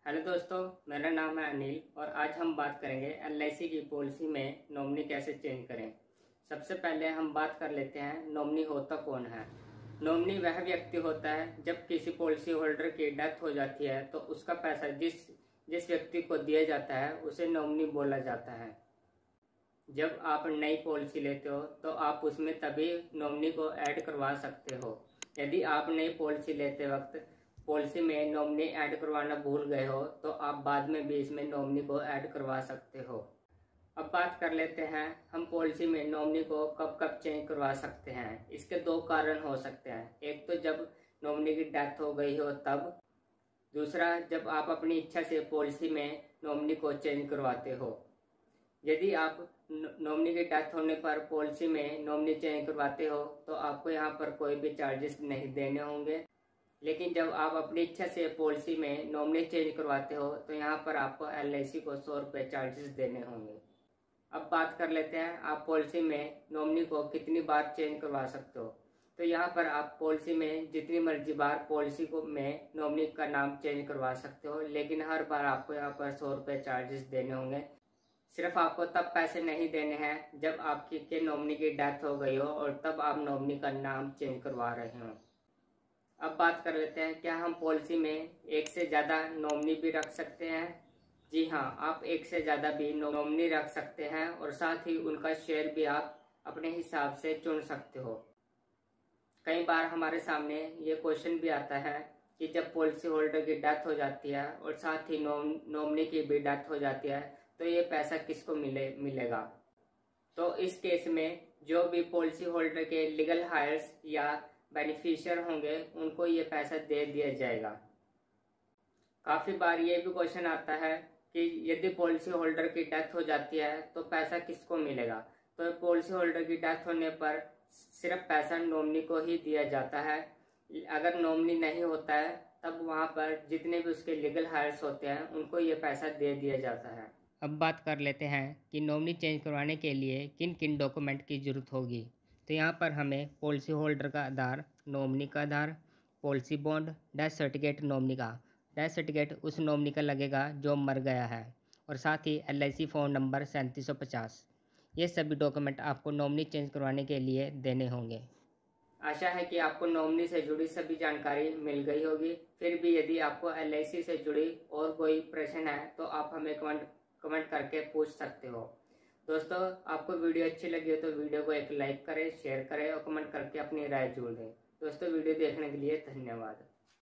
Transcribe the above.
Hello दोस्तों, मेरा नाम है अनिल और आज हम बात करेंगे एलआईसी की पॉलिसी में नॉमिनी कैसे चेंज करें। सबसे पहले हम बात कर लेते हैं नॉमिनी होता कौन है। नॉमिनी वह व्यक्ति होता है जब किसी पॉलिसी होल्डर की डेथ हो जाती है तो उसका पैसा जिस जिस व्यक्ति को दिया जाता है उसे नॉमिनी बोला जाता है। जब आप नई पॉलिसी लेते हो तो आप उसमें तभी नॉमिनी को ऐड करवा सकते हो। यदि आप नई पॉलिसी लेते वक्त पॉलिसी में नॉमिनी ऐड करवाना भूल गए हो तो आप बाद में भी इसमें नॉमिनी को ऐड करवा सकते हो। अब बात कर लेते हैं हम पॉलिसी में नॉमिनी को कब कब चेंज करवा सकते हैं। इसके दो कारण हो सकते हैं, एक तो जब नॉमिनी की डेथ हो गई हो तब, दूसरा जब आप अपनी इच्छा से पॉलिसी में नॉमिनी को चेंज करवाते हो। यदि आप नॉमिनी की डेथ होने पर पॉलिसी में नॉमिनी चेंज करवाते हो तो आपको यहाँ पर कोई भी चार्जेस नहीं देने होंगे, लेकिन जब आप अपनी इच्छा से पॉलिसी में नॉमिनी चेंज करवाते हो तो यहाँ पर आपको एलआईसी को 100 रुपये चार्जेस देने होंगे। अब बात कर लेते हैं आप पॉलिसी में नॉमिनी को कितनी बार चेंज करवा सकते हो। तो यहाँ पर आप पॉलिसी में जितनी मर्जी बार पॉलिसी को में नॉमिनी का नाम चेंज करवा सकते हो, लेकिन हर बार आपको यहाँ पर 100 रुपये चार्जेस देने होंगे। सिर्फ आपको तब पैसे नहीं देने हैं जब आपकी के नॉमिनी की डेथ हो गई हो और तब आप नॉमिनी का नाम चेंज करवा रहे हो। अब बात कर लेते हैं क्या हम पॉलिसी में एक से ज़्यादा नॉमिनी भी रख सकते हैं। जी हाँ, आप एक से ज़्यादा भी नॉमिनी रख सकते हैं और साथ ही उनका शेयर भी आप अपने हिसाब से चुन सकते हो। कई बार हमारे सामने ये क्वेश्चन भी आता है कि जब पॉलिसी होल्डर की डेथ हो जाती है और साथ ही नॉमिनी की भी डेथ हो जाती है तो ये पैसा किसको मिलेगा। तो इस केस में जो भी पॉलिसी होल्डर के लीगल हायर्स या बेनिफिशियर होंगे उनको ये पैसा दे दिया जाएगा। काफ़ी बार ये भी क्वेश्चन आता है कि यदि पॉलिसी होल्डर की डेथ हो जाती है तो पैसा किसको मिलेगा। तो पॉलिसी होल्डर की डेथ होने पर सिर्फ पैसा नॉमिनी को ही दिया जाता है। अगर नॉमिनी नहीं होता है तब वहाँ पर जितने भी उसके लीगल हायर्स होते हैं उनको ये पैसा दे दिया जाता है। अब बात कर लेते हैं कि नॉमिनी चेंज करवाने के लिए किन किन डॉक्यूमेंट की ज़रूरत होगी। तो यहाँ पर हमें पॉलिसी होल्डर का आधार, नॉमिनी का Aadhaar, policy bond, death certificate nominee का। डेथ सर्टिफिकेट उस नॉमिनी का लगेगा जो मर गया है, और साथ ही एलआईसी फ़ोन नंबर 3750। ये सभी डॉक्यूमेंट आपको नॉमिनी चेंज करवाने के लिए देने होंगे। आशा है कि आपको नॉमिनी से जुड़ी सभी जानकारी मिल गई होगी। फिर भी यदि आपको एलआईसी से जुड़ी और कोई प्रश्न है तो आप हमें कमेंट करके पूछ सकते हो। दोस्तों, आपको वीडियो अच्छी लगी हो तो वीडियो को एक लाइक करें, शेयर करें और कमेंट करके अपनी राय जोड़ दें। दोस्तों, वीडियो देखने के लिए धन्यवाद।